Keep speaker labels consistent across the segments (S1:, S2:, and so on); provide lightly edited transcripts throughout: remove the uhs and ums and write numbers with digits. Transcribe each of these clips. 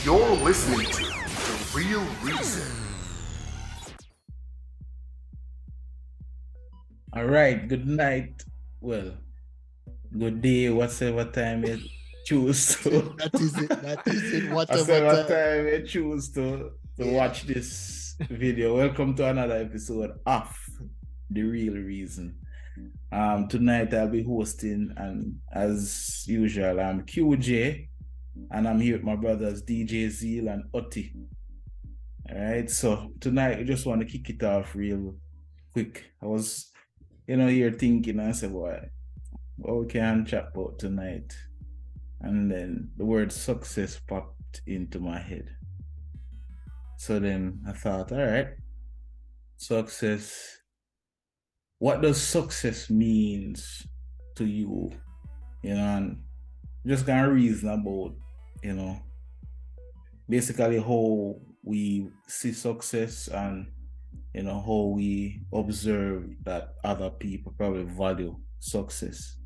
S1: You're listening to The Real Reason.
S2: All right, good night. Well, good day, whatever time you choose to.
S3: That is it. Whatever
S2: Whatever
S3: time.
S2: time you choose to watch this video. Welcome to another episode of The Real Reason. Tonight I'll be hosting, and as usual, I'm QJ, and I'm here with my brothers DJ Zeal and Otti. All right, so tonight I just want to kick it off real quick. I was here thinking, I said, boy, what we can chat about tonight? And then the word success popped into my head. So then I thought, all right, success. What does success means to you? And just gonna reason about, basically how we see success and how we observe that other people probably value success.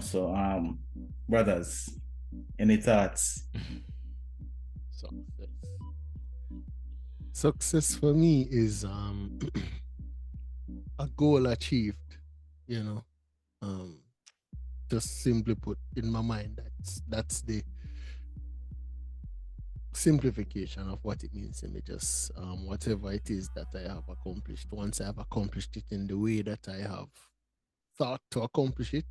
S2: So brothers, any thoughts?
S3: Success for me is a goal achieved, just simply put, in my mind, that's the simplification of what it means to me. Just whatever it is that I have accomplished, once I have accomplished it in the way that I have thought to accomplish it,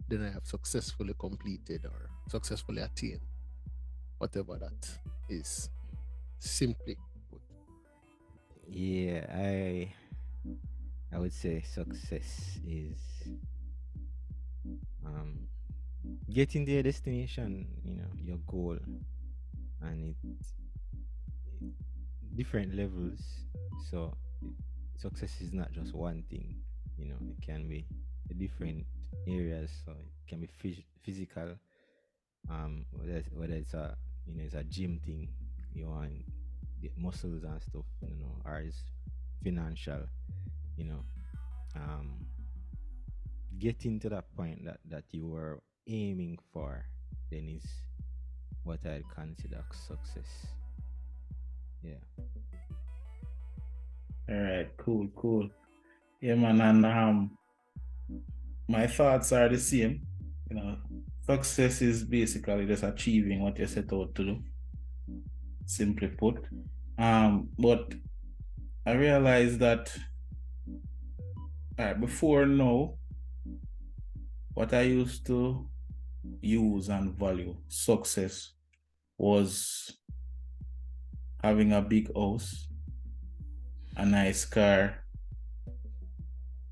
S3: then I have successfully completed or successfully attained whatever that is, simply put.
S4: Yeah, I would say success is getting to your destination, your goal, and it different levels. So success is not just one thing, it can be different areas. So it can be physical, whether it's a gym thing, you want get muscles and stuff, or it's financial, getting to that point that you were aiming for, then is what I'd consider success. Yeah.
S2: All right, cool. Yeah, man, and my thoughts are the same. Success is basically just achieving what you set out to do. Simply put. But I realized that before now, what I used to use and value success was having a big house, a nice car,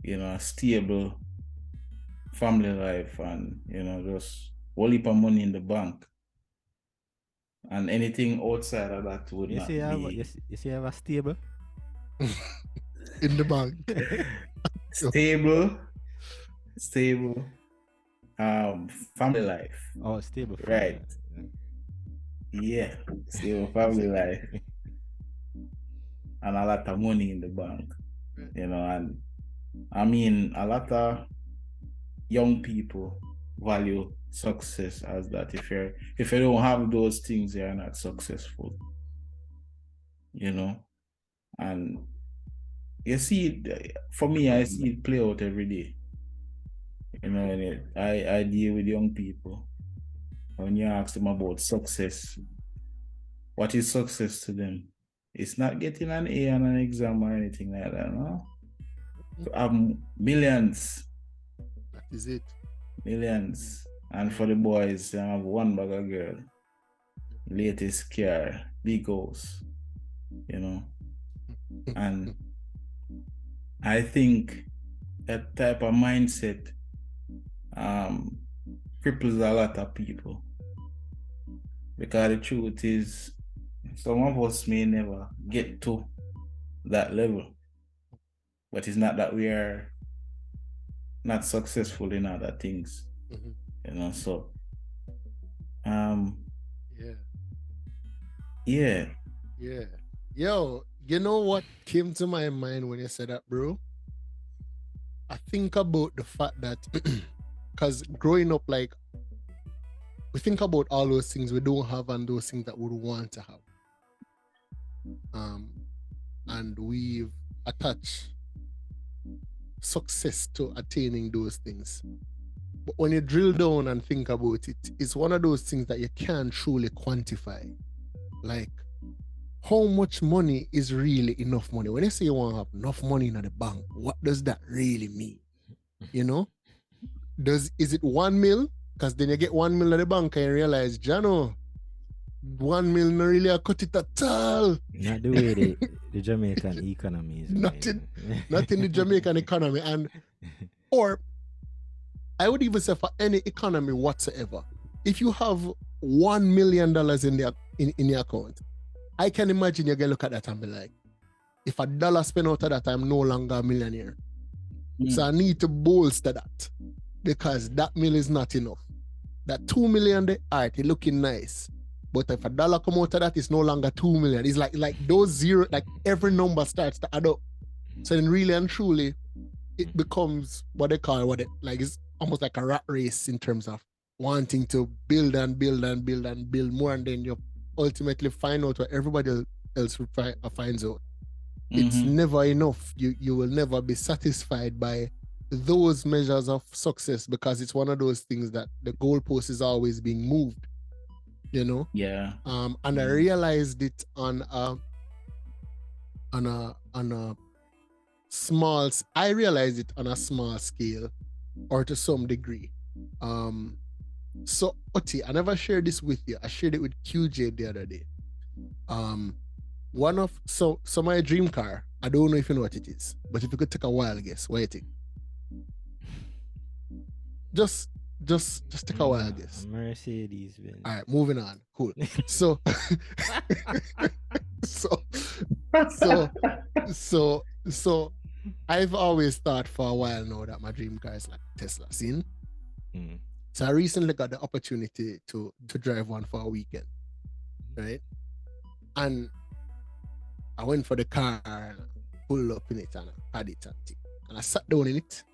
S2: a stable family life, and just whole heap of money in the bank. And anything outside of that would not be.
S4: You see, I have a stable
S3: in the bank.
S2: Stable. Family life.
S4: Oh, stable.
S2: Right. Yeah, stable family life. And a lot of money in the bank. And I mean, a lot of young people value success as that. If you don't have those things, you're not successful. And you see it, for me, I see it play out every day. I deal with young people. When you ask them about success, what is success to them? It's not getting an A on an exam or anything like that, no? Millions.
S3: That is it. Millions.
S2: And for the boys, they have one bag of girl, latest car, big house, And I think that type of mindset cripples a lot of people. Because the truth is, some of us may never get to that level. But it's not that we are not successful in other things. So yeah.
S3: Yo, you know what came to my mind when you said that, bro? I think about the fact that because growing up, like, we think about all those things we don't have and those things that we want to have. And we've attached success to attaining those things. But when you drill down and think about it, it's one of those things that you can't truly quantify. Like, how much money is really enough money? When you say you want to have enough money in the bank, what does that really mean? You know? Is it 1 mil? Because then you get 1 mil in the bank and you realize, Jano, 1 mil not really a cut it at all.
S4: Not the way the Jamaican economy is.
S3: Not in the Jamaican economy. Or I would even say for any economy whatsoever, if you have $1 million in your account, I can imagine you're gonna look at that and be like, if a dollar spent out of that, I'm no longer a millionaire. So I need to bolster that because that mill is not enough. That 2 million there, all right, it's looking nice. But if a dollar come out of that, it's no longer 2 million. It's like those zero, like every number starts to add up. So then really and truly, it becomes what they call like it's almost like a rat race in terms of wanting to build and build and build and build more, and then you ultimately find out what everybody else finds out. It's never enough. You will never be satisfied by those measures of success because it's one of those things that the goalpost is always being moved, you know?
S2: Yeah.
S3: And I realized it on a small scale or to some degree. So Oti, I never shared this with you. I shared it with QJ the other day. So my dream car, I don't know if you know what it is, but if you could take a wild guess, what do you think? Just take a wild guess.
S4: Mercedes Benz.
S3: All right, moving on. Cool. So so I've always thought for a while now that my dream car is like Tesla. Seen? So I recently got the opportunity to drive one for a weekend, right? And I went for the car and pulled up in it and I had it and I sat down in it.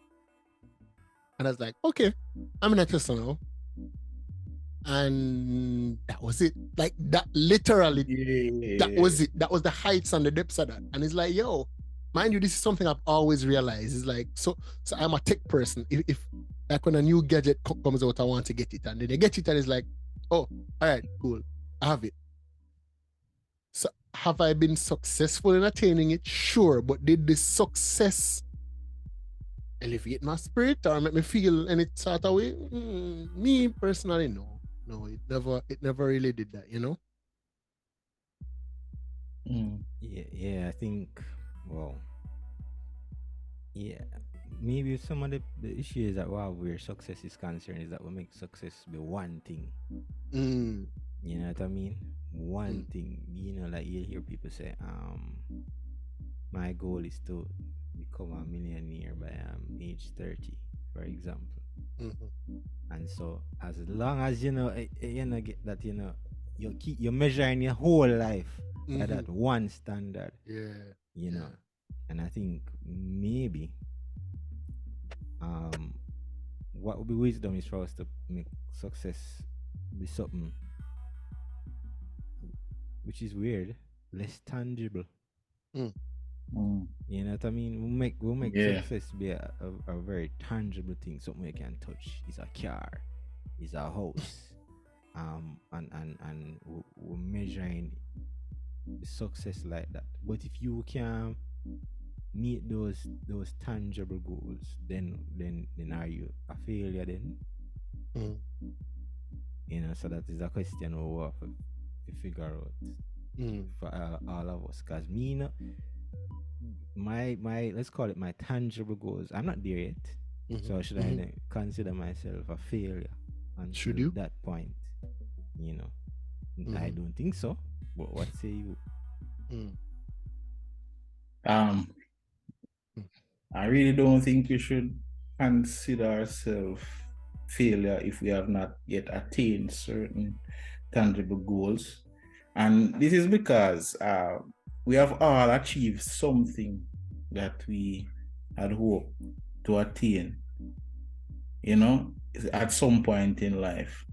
S3: And I was like, okay, I'm in a Tesla now. And that was it. Like that literally, that was it. That was the heights and the depths of that. And it's like, yo, mind you, this is something I've always realized. It's like, so I'm a tech person. If like when a new gadget comes out, I want to get it. And then they get it and it's like, oh, all right, cool. I have it. So have I been successful in attaining it? Sure. But did this success elevate my spirit or make me feel any sort of way? Me personally, no. No, it never really did that, you know?
S4: Yeah, I think, well, yeah, maybe some of the issues that we have where success is concerned is that we make success be one thing. You know what I mean? One thing. You know, like you hear people say, my goal is to become a millionaire by age 30, for example. And so as long as you know get that, you're measuring your whole life by that one standard. You know. And I think maybe what would be wisdom is for us to make success be something which is weird, less tangible. You know what I mean? We'll make success be a very tangible thing, something you can touch. It's a car, it's a house, and we're measuring success like that. But if you can meet those tangible goals, then are you a failure then? You know, so that is a question we have to figure out for all of us. Cause me, you know, my let's call it my tangible goals, I'm not there yet. So should I consider myself a failure until that point? You know, I don't think so. But what say you?
S2: I really don't think we should consider ourselves failure if we have not yet attained certain tangible goals. And this is because we have all achieved something that we had hoped to attain, you know, at some point in life.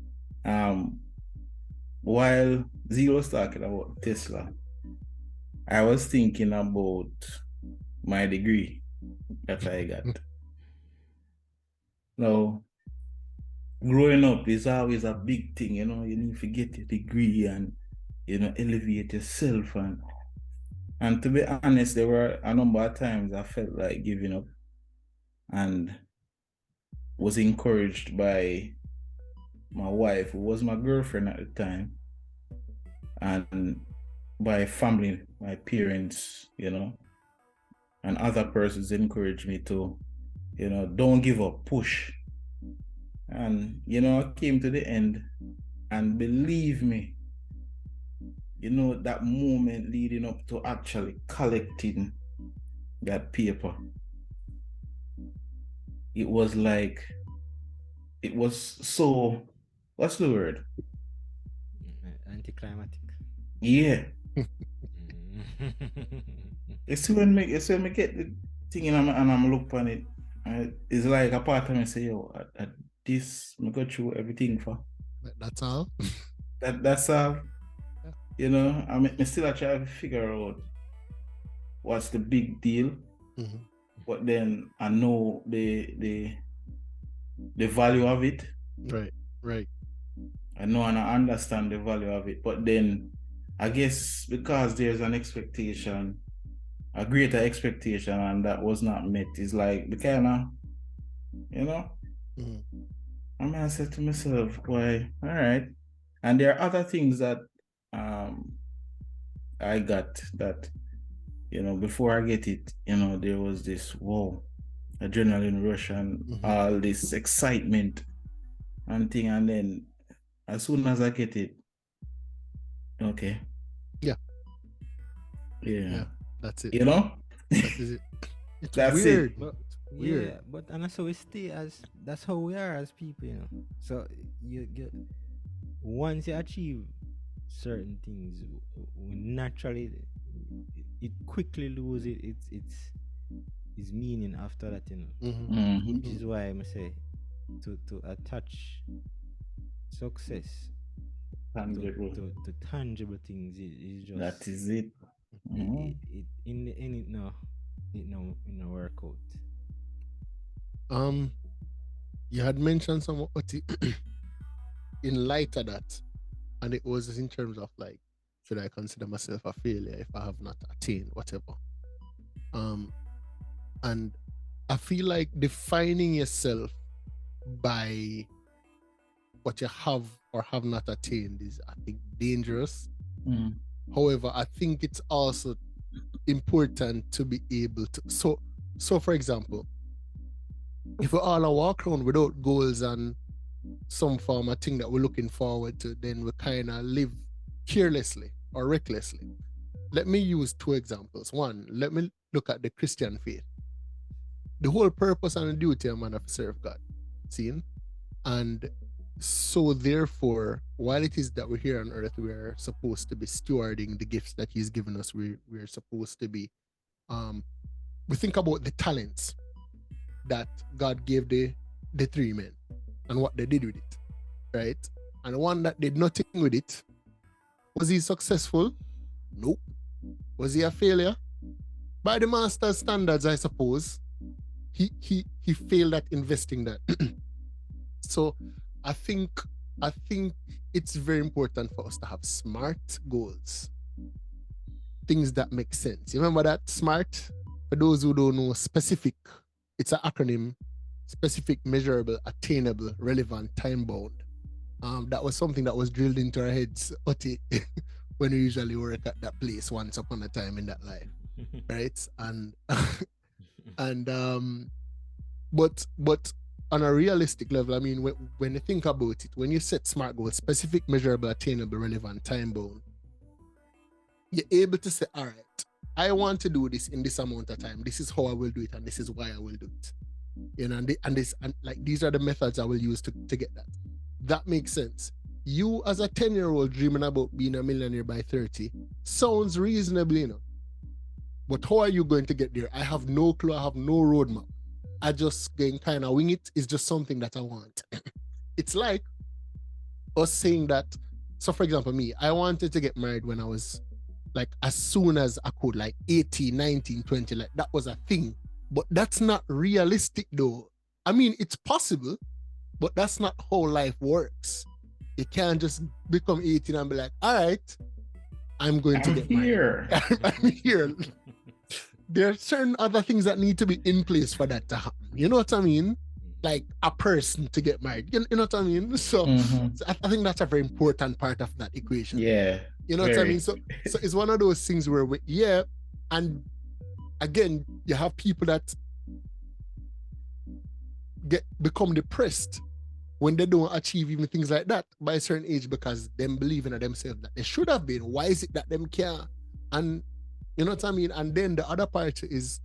S2: While Zero was talking about Tesla, I was thinking about my degree that I got. Now, growing up is always a big thing, you know, you need to get your degree and, you know, elevate yourself. And to be honest, there were a number of times I felt like giving up and was encouraged by my wife, who was my girlfriend at the time, and by family, my parents, you know, and other persons encouraged me to, you know, don't give up, push. And, you know, I came to the end, and believe me, you know, that moment leading up to actually collecting that paper, it was like, it was so, what's the word?
S4: Anticlimactic.
S2: Yeah.
S4: Mm.
S2: It's when me get the thing and I'm look on it. It's like a part of me say, yo, at this, me go through everything for.
S3: That's all.
S2: That's all.
S3: Yeah.
S2: You know, I mean, me still try to figure out what's the big deal.
S3: Mhm.
S2: But then I know the value of it.
S3: Right.
S2: I know and I understand the value of it. But then I guess because there's an expectation, a greater expectation, and that was not met, it's like the kind of, you know,
S3: Mhm.
S2: I mean, I said to myself, boy, all right. And there are other things that I got that, you know, before I get it, you know, there was this whoa, adrenaline rush and all this excitement and thing. And then as soon as I get it, okay.
S3: Yeah.
S2: Yeah.
S3: That's it.
S2: You know?
S3: That is it. It's
S2: That's
S3: weird.
S2: it.
S4: But
S3: It's weird.
S4: yeah, but and so we stay as that's how we are as people, you know. So you get once you achieve certain things, we naturally it quickly lose its meaning after that, you know.
S2: Mhm.
S4: Which is why I say to attach success
S2: Tangible.
S4: to tangible things is just
S2: That is it. Mhm.
S4: it in the end it no work out.
S3: You had mentioned some in light of that, and it was in terms of like, should I consider myself a failure if I have not attained whatever? And I feel like defining yourself by what you have or have not attained is, I think, dangerous.
S2: Mhm.
S3: However, I think it's also important to be able to. So for example, if we all walk around without goals and some form of thing that we're looking forward to, then we kind of live carelessly or recklessly. Let me use two examples. One, let me look at the Christian faith. The whole purpose and the duty of man to serve God. Seen? And so therefore, while it is that we're here on earth, we're supposed to be stewarding the gifts that He's given us. We're supposed to be we think about the talents that God gave the three men and what they did with it. Right? And the one that did nothing with it, was he successful? Nope. Was he a failure? By the master's standards, I suppose. He failed at investing that. So I think it's very important for us to have SMART goals. Things that make sense. You remember that SMART? For those who don't know, specific, it's an acronym: specific, measurable, attainable, relevant, time bound. That was something that was drilled into our heads, Oti, when we usually work at that place once upon a time in that life. Right? And but on a realistic level, I mean, when you think about it, when you set SMART goals, specific, measurable, attainable, relevant, time bound, you're able to say, all right, I want to do this in this amount of time. This is how I will do it, and this is why I will do it. You know, and like these are the methods I will use to get that. That makes sense. You as a 10-year-old dreaming about being a millionaire by 30 sounds reasonable, you know. But how are you going to get there? I have no clue. I have no roadmap. I just can kind of wing it. It's just something that I want. It's like us saying that. So, for example, me, I wanted to get married when I was like as soon as I could, like 18, 19, 20, like that was a thing. But that's not realistic though. I mean, it's possible, but that's not how life works. You can't just become 18 and be like, all right, I'm going to
S2: I'm
S3: get
S2: here.
S3: married. I'm here. There are certain other things that need to be in place for that to happen. You know what I mean? Like a person to get married. You know what I mean? So, so I think that's a very important part of that equation.
S2: Yeah.
S3: You know what I mean? So it's one of those things where and again, you have people that become depressed when they don't achieve even things like that by a certain age because them believing in themselves that they should have been. Why is it that them can't? And you know what I mean? And then the other part is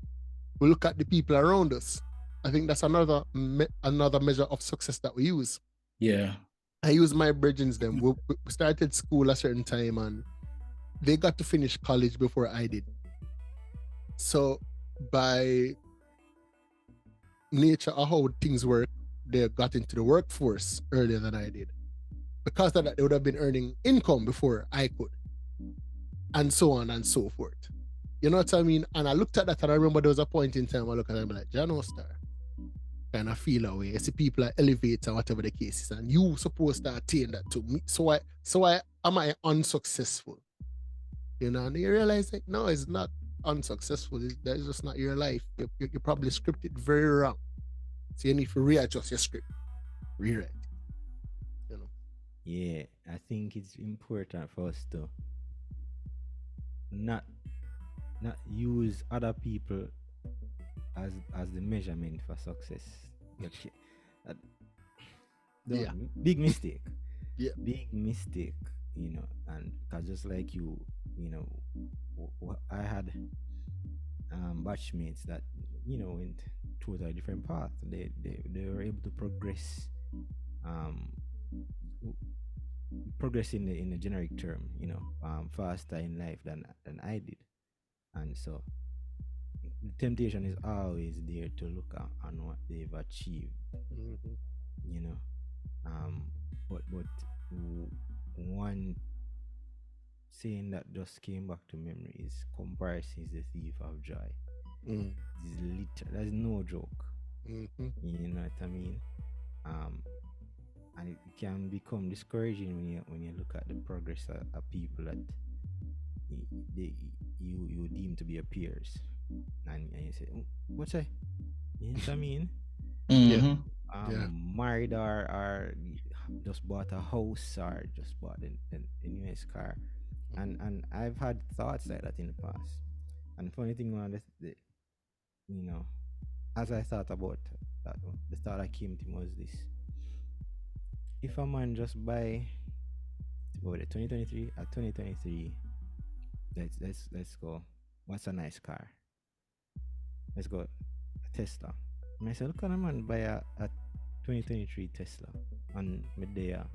S3: we look at the people around us. I think that's another measure of success that we use.
S2: Yeah.
S3: I use my brethrens them. We started school a certain time and they got to finish college before I did. So by nature of how things work, they got into the workforce earlier than I did. Because of that, they would have been earning income before I could. And so on and so forth. You know what I mean? And I looked at that and I remember there was a point in time I looked at them like, Jano Star, kind of feel away. I see people are elevator, whatever the case is, and you supposed to attain that to me. So why am I unsuccessful? You know, and you realize like, no, it's not unsuccessful. That's just not your life. You probably scripted very wrong. So you need to readjust your script, rewrite. You know.
S4: Yeah, I think it's important for us to not use other people as the measurement for success. Okay.
S3: Yeah.
S4: Big mistake.
S3: Yeah.
S4: Big mistake, you know, and cause just like you know, I had batchmates that, you know, went totally different path. They were able to progress in the generic term, you know, faster in life than I did. And so the temptation is always there to look at on what they've achieved, you know. But one saying that just came back to memory is comparison is the thief of joy. That's no joke. You know what I mean? And it can become discouraging when you look at the progress of people that you deem to be your peers, and you say, what's that? You know what I mean? Married or just bought a house or just bought a newest car, and I've had thoughts like that in the past. And funny thing was you know, as I thought about that, the thought that came to me was this: if a man just buy the 2023 at 2023, let's go. What's a nice car? Let's go a Tesla. And I said, look at a man buy a 2023 Tesla and with their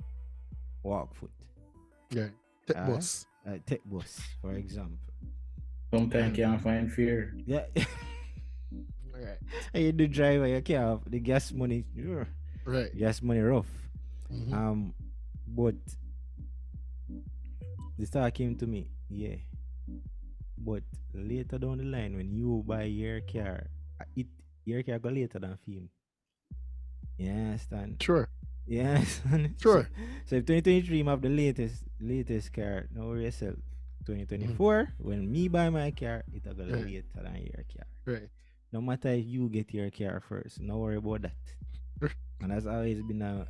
S4: walk foot.
S3: Yeah. Tech bus.
S4: Tech bus, for example.
S2: Sometimes can't find fear.
S4: Yeah.
S3: Right.
S4: And you do driver, you can't have the gas money.
S3: Right.
S4: Gas money rough. But the thought came to me, yeah. But later down the line, when you buy your car, your car go later than film. You understand?
S3: Sure.
S4: Yeah.
S3: Sure.
S4: So if 2023 you have the latest car, no worry yourself. 2024, when me buy my car, it'll go later than your car.
S3: Right.
S4: No matter if you get your car first, no worry about that. And that's always been a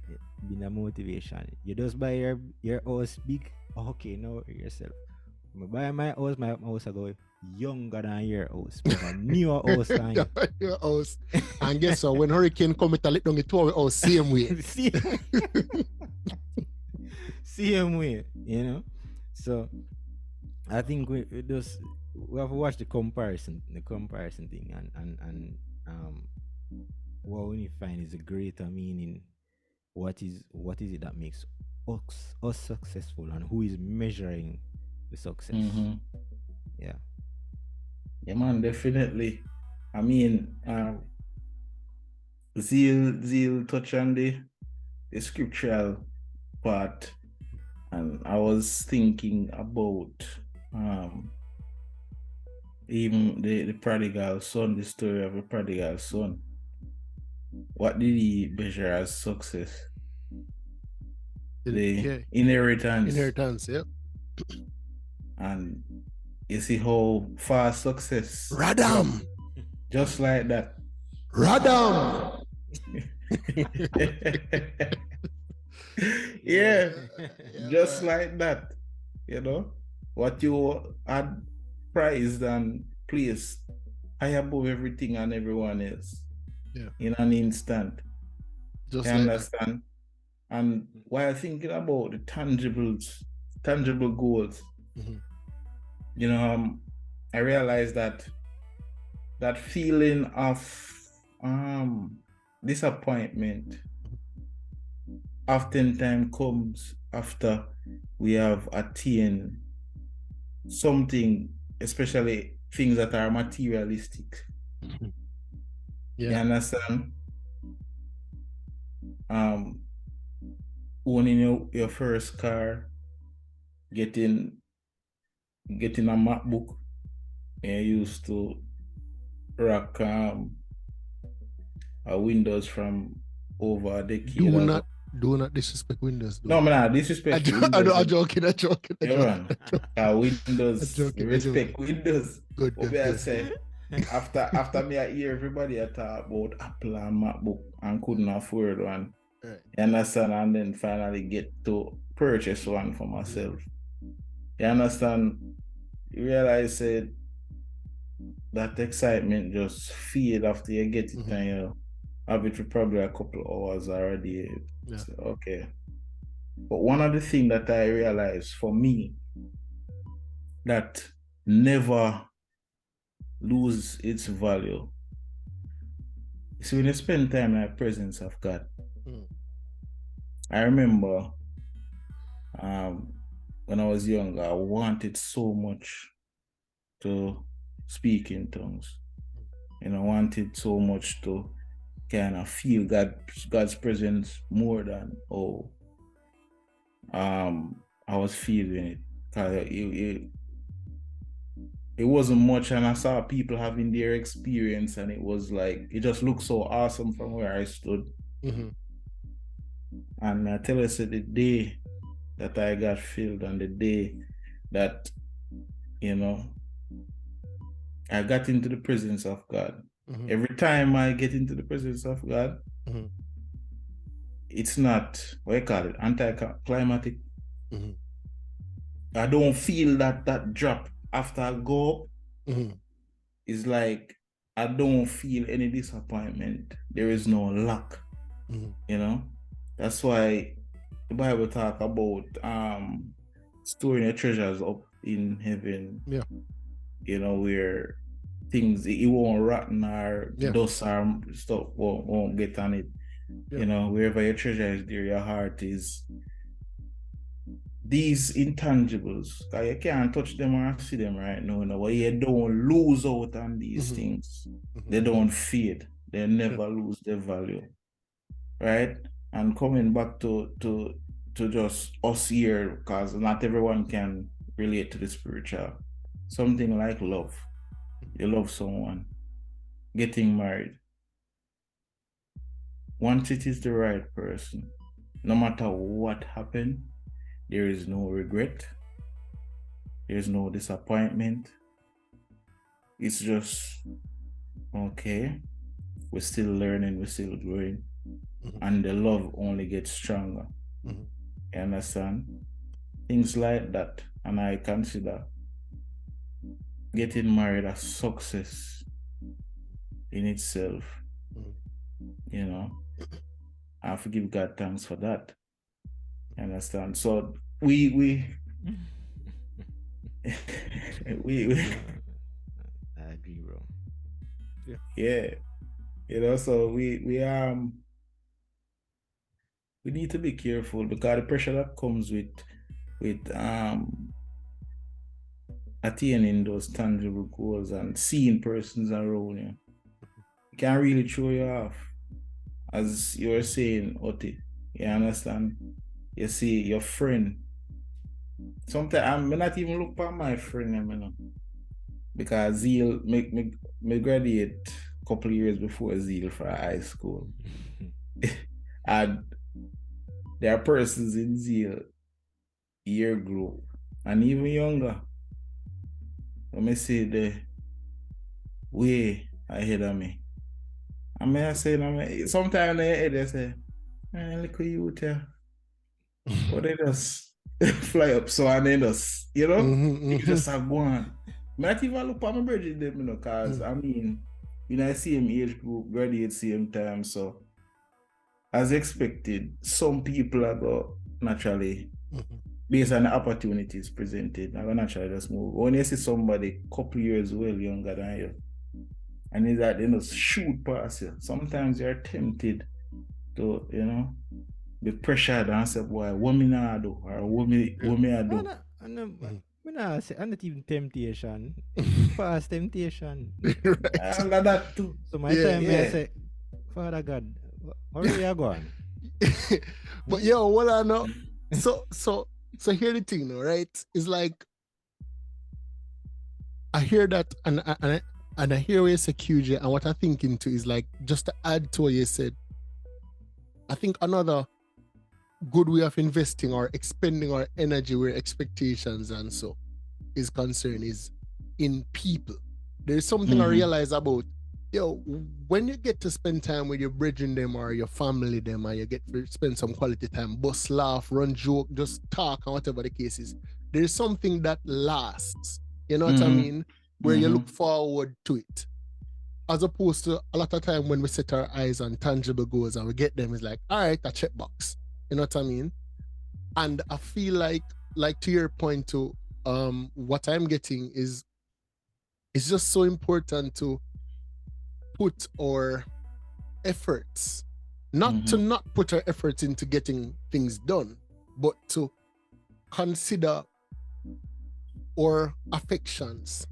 S4: motivation. You just buy your house big, okay, no worry yourself. When I buy my house I go younger than your house, but a newer house than
S3: your house. And guess what? When hurricane come, it a let down it to our house same way.
S4: Same way, you know. So I think we have to watch the comparison thing, and what we find is a greater meaning. What is it that makes us successful, and who is measuring the success? Yeah,
S2: man, definitely. I mean, Zeal touch on the scriptural part, and I was thinking about even the prodigal son, the story of the prodigal son. What did he measure as success? The inheritance.
S3: Inheritance, yeah.
S2: And you see how fast success
S3: Radam.
S2: just like that.
S3: Radam.
S2: Yeah, just like that. You know, what you had prized and placed high above everything and everyone else.
S3: Yeah.
S2: In an instant.
S3: Just
S2: you
S3: like
S2: understand? That. And while thinking about the tangible goals, you know, I realized that feeling of disappointment oftentimes comes after we have attained something, especially things that are materialistic.
S3: Yeah.
S2: You understand? Owning your first car, getting a MacBook, and used to rock a Windows from over a decade ago.
S3: Do not disrespect Windows.
S2: No, I'm not disrespect Windows.
S3: I'm joking.
S2: Windows, respect Windows.
S3: Good.
S2: I say, after me I hear everybody talk about Apple and MacBook and couldn't afford one.
S3: Right.
S2: You understand? And then finally get to purchase one for myself. You understand? You realize that excitement just fade after you get it and you have it for probably a couple hours already.
S3: Yeah.
S2: So, okay. But one of the things that I realized for me that never lose its value is when you spend time in the presence of God. I remember when I was younger, I wanted so much to speak in tongues. And I wanted so much to kind of feel God's presence more than I was feeling it. Cause it wasn't much, and I saw people having their experience, and it was like it just looked so awesome from where I stood. And I tell you, the day that I got filled, and the day that I got into the presence of God. Every time I get into the presence of God, it's not, what you call it, anticlimactic. I don't feel that drop after I go. It's like I don't feel any disappointment. There is no lack. That's why the Bible talk about storing your treasures up in heaven. Where things it won't rotten or dust or stuff won't get on it. Wherever your treasure is, there your heart is. These intangibles, because you can't touch them or see them right now, but you don't lose out on these things. They don't fade. They never lose their value. Right? And coming back to just us here, because not everyone can relate to the spiritual. Something like love. You love someone. Getting married. Once it is the right person, no matter what happened, there is no regret. There's no disappointment. It's just, okay, we're still learning, we're still growing. And the love only gets stronger. You understand? Things like that. And I consider getting married a success in itself. I have to give God thanks for that. You understand? So we
S4: I agree, bro.
S2: Yeah. So we need to be careful, because the pressure that comes with attaining those tangible goals and seeing persons around you can really throw you off. As you were saying, Oti, you understand? you see your friend. Sometimes I'm not even look for my friend, because Zeal me graduate a couple of years before Zeal for high school. And there are persons in Zeal year group and even younger. Let me see the way ahead of me. I mean, I say, sometimes they say, man, look at you there. But they just fly up, so and they just, you just have one. Not even look at my brother, them, because I mean, I see him age group, graduate same time, so as expected, some people are go naturally based on the opportunities presented. I'm gonna try just move. When you see somebody a couple years well younger than you, and it's like they just shoot past you, sometimes you're tempted to, be pressured and say, boy, what me nah do, or what me I do.
S4: I'm not even temptation. Past temptation.
S3: Right.
S2: I got that too.
S4: So my time I say, Father God, where are you going?
S3: But yo, what I know. So here the thing, though, right? It's like I hear that and I hear what you say, QJ, and what I think into is like, just to add to what you said, I think another good way of investing or expending our energy where expectations and so is concerned is in people. There's something I realize about, when you get to spend time with your brethren them or your family them, and you get to spend some quality time, bust, laugh, run joke, just talk, and whatever the case is, there's something that lasts. You know what I mean? Where you look forward to it. As opposed to a lot of time when we set our eyes on tangible goals and we get them, it's like, all right, a checkbox. You know what I mean? And I feel like to your point too, what I'm getting is it's just so important to put our efforts, not to not put our efforts into getting things done, but to consider our affections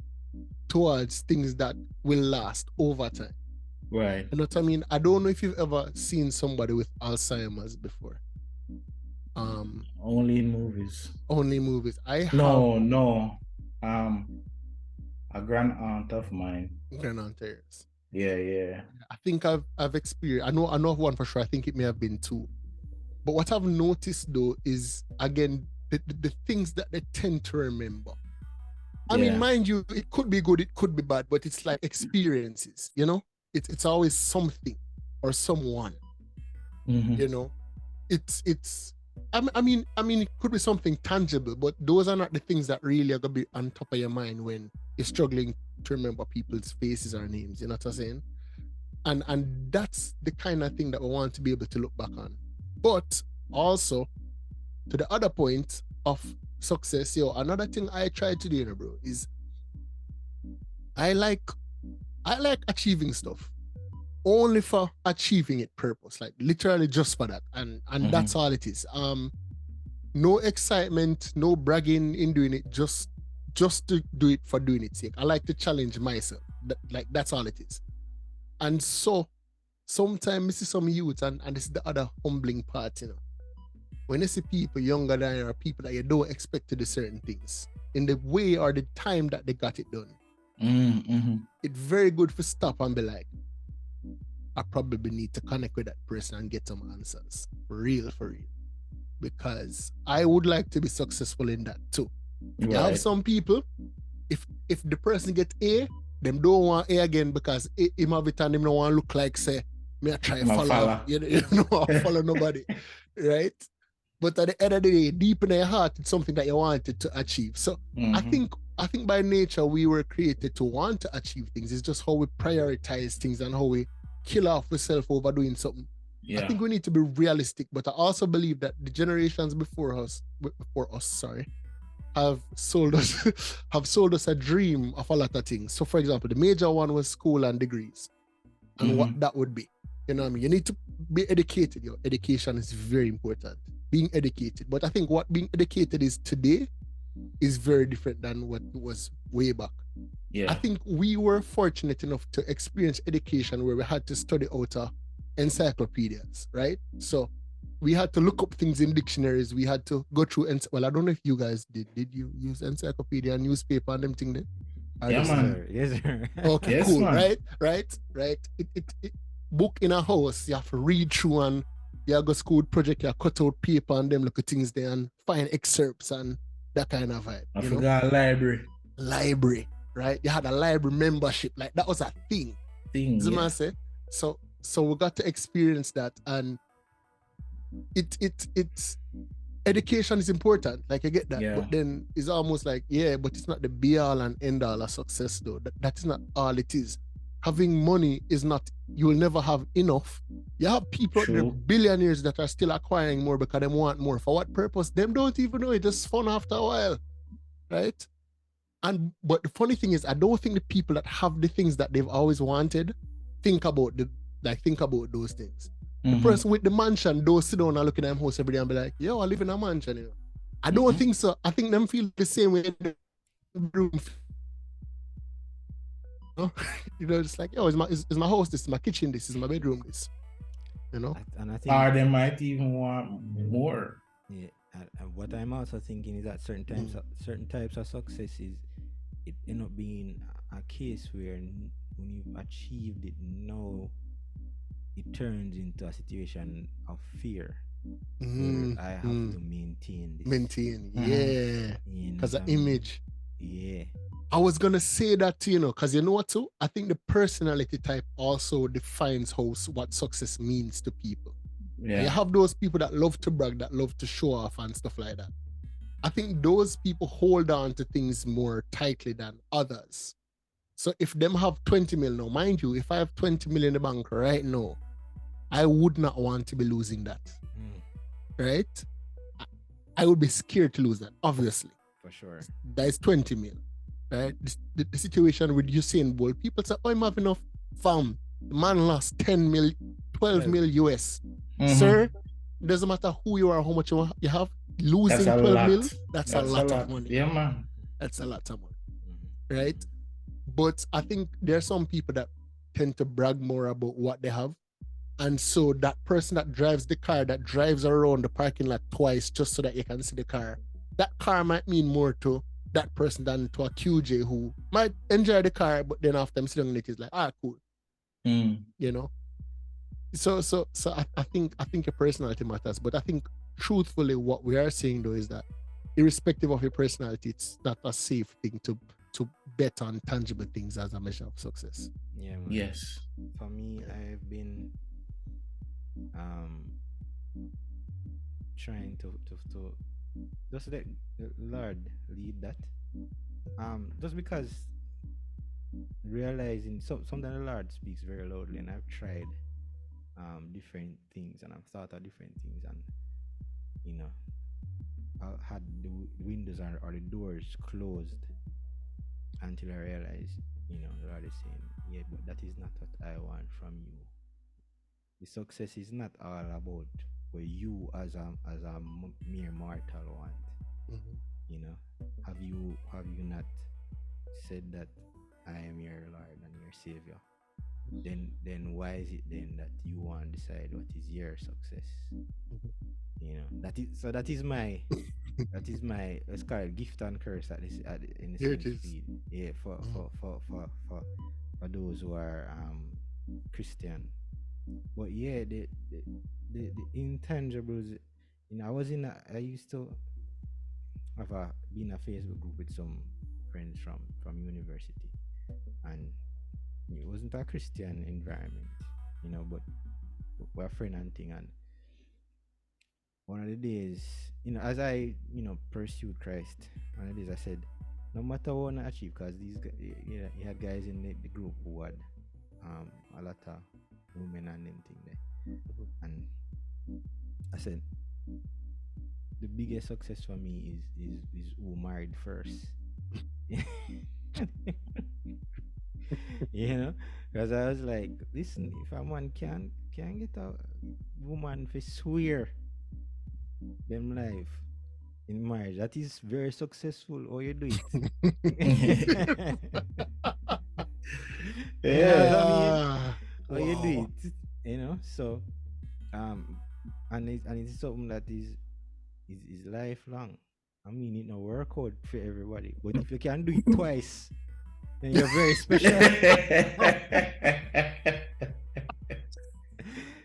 S3: towards things that will last over time.
S2: Right.
S3: You know what I mean? I don't know if you've ever seen somebody with Alzheimer's before.
S2: Only in movies.
S3: Only movies.
S2: No. A grand aunt of mine.
S3: Grand aunt of yours.
S2: Yeah.
S3: I think I've experienced. I know of one for sure. I think it may have been two. But what I've noticed though is, again, the things that they tend to remember. I mean, mind you, it could be good, it could be bad, but it's like experiences, It's always something or someone, It's I mean, it could be something tangible, but those are not the things that really are gonna be on top of your mind when you're struggling to remember people's faces or names. You know what I'm saying? And that's the kind of thing that we want to be able to look back on. But also, to the other point of success, another thing I try to do, bro, is I like achieving stuff only for achieving it purpose, like literally just for that, and that's all it is. No excitement, no bragging in doing it, just to do it for doing its sake. I like to challenge myself. That's all it is. And so sometimes I see some youth, and this is the other humbling part, when you see people younger than you or people that you don't expect to do certain things in the way or the time that they got it done, it's very good for stop and be like, I probably need to connect with that person and get some answers. For real. Because I would like to be successful in that too. Right. You have some people, if the person get A, them don't want A again because him have it and them don't want to look like, say, me I try follow. You know, follow nobody. Right? But at the end of the day, deep in your heart, it's something that you wanted to achieve. So I think by nature, we were created to want to achieve things. It's just how we prioritize things and how we kill off ourselves over doing something. I think we need to be realistic, but I also believe that the generations before us, have sold us a dream of a lot of things. So for example, the major one was school and degrees and what that would be. You know what I mean? You need to be educated. Your education is very important. Being educated. But I think what being educated is today is very different than what it was way back. Yeah. I think we were fortunate enough to experience education where we had to study out of encyclopedias, right? So we had to look up things in dictionaries. We had to go through, well, I don't know if you guys did. Did you use encyclopedia, newspaper, and them thing then?
S2: Yeah,
S4: Yes,
S2: man.
S4: sir. Yes, sir.
S3: Okay,
S2: Yes,
S3: cool.
S2: man.
S3: Right. It book in a house, you have to read through, and you go school project, you cut out paper and them look at things there and find excerpts and that kind of vibe.
S2: I forgot
S3: Library, right? You had a library membership, like that was a thing.
S2: yeah.
S3: Say? So we got to experience that, and it's education is important, like I get that,
S2: Yeah.
S3: but then it's almost like, yeah, but it's not the be all and end all of success though. That is not all it is. Having money is not, you will never have enough. You have people, the billionaires that are still acquiring more because they want more. For what purpose? Them don't even know. It's just fun after a while, right? But the funny thing is, I don't think the people that have the things that they've always wanted think about those things. The person with the mansion don't sit down and look at them house every day and be like, yo, I live in a mansion, you know. I don't think so. I think them feel the same way in the room. You know, it's like, yo, it's my house, this is my kitchen, this is my bedroom, this. You know?
S4: And I think,
S2: or they might even want more.
S4: Yeah, and what I'm also thinking is that certain types of successes, it end up being a case where when you've achieved it, now it turns into a situation of fear. Where I have to maintain this.
S3: Yeah. Because of image.
S4: Yeah.
S3: I was gonna say that too, you know, because you know what too? I think the personality type also defines what success means to people. Yeah. You have those people that love to brag, that love to show off and stuff like that. I think those people hold on to things more tightly than others. So if them have 20 million now, mind you, if I have 20 million in the bank right now, I would not want to be losing that. Right? I would be scared to lose that, obviously.
S4: For sure.
S3: That is 20 million. Right? The situation with Usain Bolt, people say, oh, I'm have enough. Fam, the man lost 10 mil, 12 mil US. Sir, it doesn't matter who you are, how much you have, losing 12 mil, that's a lot of money.
S2: Yeah, man.
S3: That's a lot of money. Right? But I think there are some people that tend to brag more about what they have. And so that person that drives the car, that drives around the parking lot twice just so that you can see the car, that car might mean more to that person than to a QJ who might enjoy the car, but then after I'm sitting on it, it's like, cool. You know? So I think your personality matters, but I think truthfully what we are saying though is that irrespective of your personality, it's not a safe thing to bet on tangible things as a measure of success.
S4: Yeah, man.
S2: Yes.
S4: For me, I've been trying to just let the Lord lead that. Just because realizing sometimes the Lord speaks very loudly, and I've tried different things, and I've thought of different things, and you know, I had the windows or the doors closed until I realized, you know, the Lord is saying, yeah, but that is not what I want from you. The success is not all about what you as a mere mortal want. You know, have you not said that I am your Lord and your Savior? Then why is it then that you want to decide what is your success? You know, that is my let's call it gift and curse in the
S3: Here it
S4: same
S3: is.
S4: feed. Yeah, for those who are Christian. But yeah, the intangibles, you know, I used to be in a Facebook group with some friends from university, and it wasn't a Christian environment, you know, but we're friend and thing. And one of the days, you know, as I, you know, pursued Christ, one of the days I said, no matter what I achieve, because these guys, you had guys in the group who had a lot of women and them thing there, and I said, the biggest success for me is who married first. You know, because I was like, listen, if a man can get a woman to swear them life in marriage, that is very successful. Or you do it.
S2: Yeah.
S4: You know what I mean? Or you do it. You know, so and it's something that is lifelong. I mean, it no work out for everybody, but if you can do it twice, then you're very special.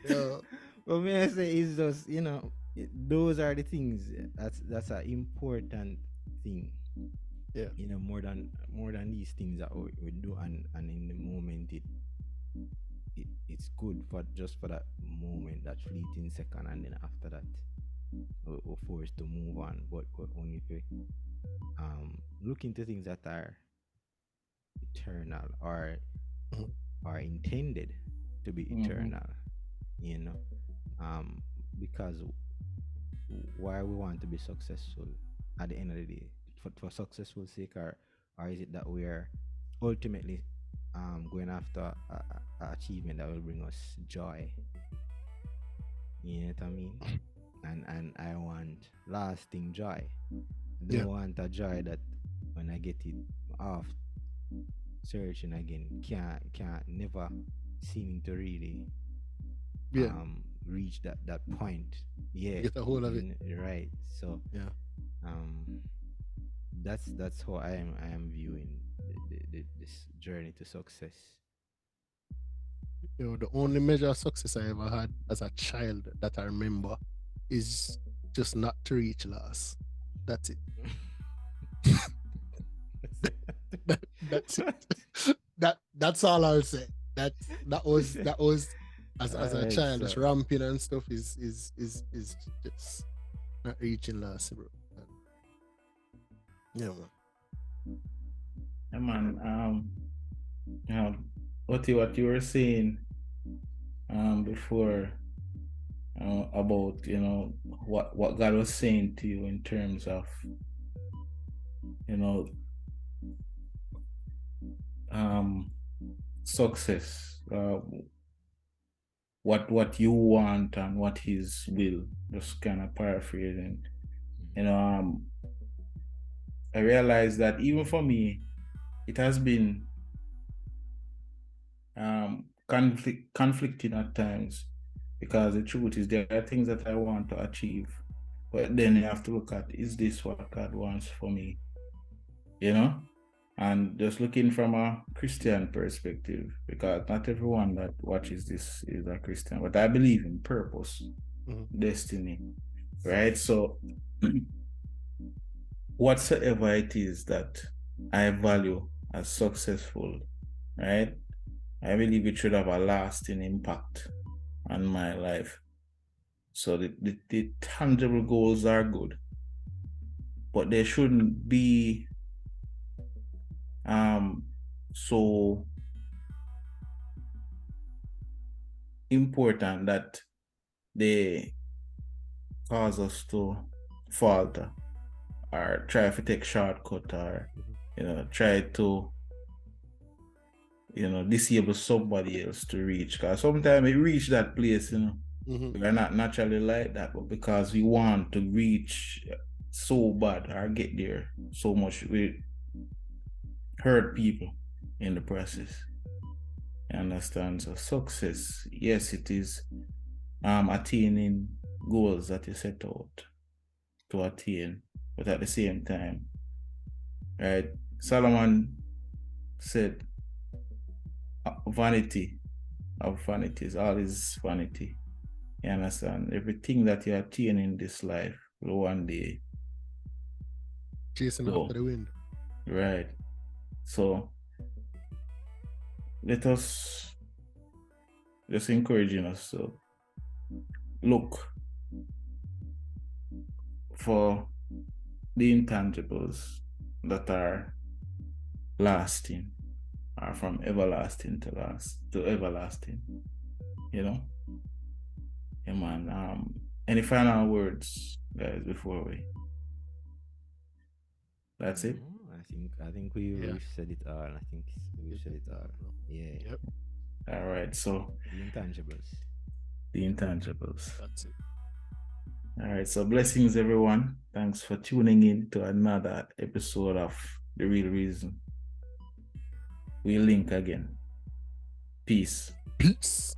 S3: Yeah.
S4: What may I say is just those are the things that's an important thing.
S3: Yeah.
S4: More than these things that we do, and in the moment it's good for just for that moment, that fleeting second, and then after that we're forced to move on. But only if we look into things that are eternal, or
S3: Mhm.
S4: are intended to be eternal, you know, because why we want to be successful at the end of the day, for successful sake, or is it that we are ultimately going after a achievement that will bring us joy? You know what I mean? And I want lasting joy. I don't
S3: Yeah.
S4: want a joy that when I get it off searching again can't never seeming to really
S3: Yeah.
S4: reach that point. Yeah,
S3: Get a hold of it.
S4: right. So
S3: Yeah.
S4: um that's how I am viewing this journey to success.
S3: The only measure of success I ever had as a child that I remember is just not to reach last. That's it. That's it. That's all I'll say. That was as a
S4: Alright,
S3: child,
S4: so
S3: just ramping and stuff is just not reaching last, bro. Yeah, man.
S2: Yeah, man. What you were saying before about what God was saying to you in terms of um success, what you want and what His will. Just kind of paraphrasing. I realized that even for me, it has been conflicting at times, because the truth is there are things that I want to achieve, but then you have to look at, is this what God wants for me? And just looking from a Christian perspective, because not everyone that watches this is a Christian, but I believe in purpose, destiny, right? So whatsoever it is that I value as successful, right? I believe it should have a lasting impact on my life. So the tangible goals are good, but they shouldn't be so important that they cause us to falter, or try to take shortcut, or try to disable somebody else to reach. Because sometimes we reach that place, we are not naturally like that, but because we want to reach so bad or get there so much, we hurt people in the process. You understand? So success, yes, it is attaining goals that you set out to attain, but at the same time, right? Solomon said, vanity of vanities, all is vanity. You understand? Everything that you attain in this life will one day
S3: Chasing
S2: go.
S3: after the wind.
S2: Right. So let us just encouraging us to look for the intangibles that are lasting, are from everlasting to everlasting. Yeah, man. Any final words, guys, before we? That's it.
S4: I think we've said it all. I think we've said it all. Yeah.
S3: Yep.
S2: All right. So
S4: The intangibles.
S3: That's it.
S2: All right. So blessings, everyone. Thanks for tuning in to another episode of The Real Reason. We link again. Peace.
S3: Peace.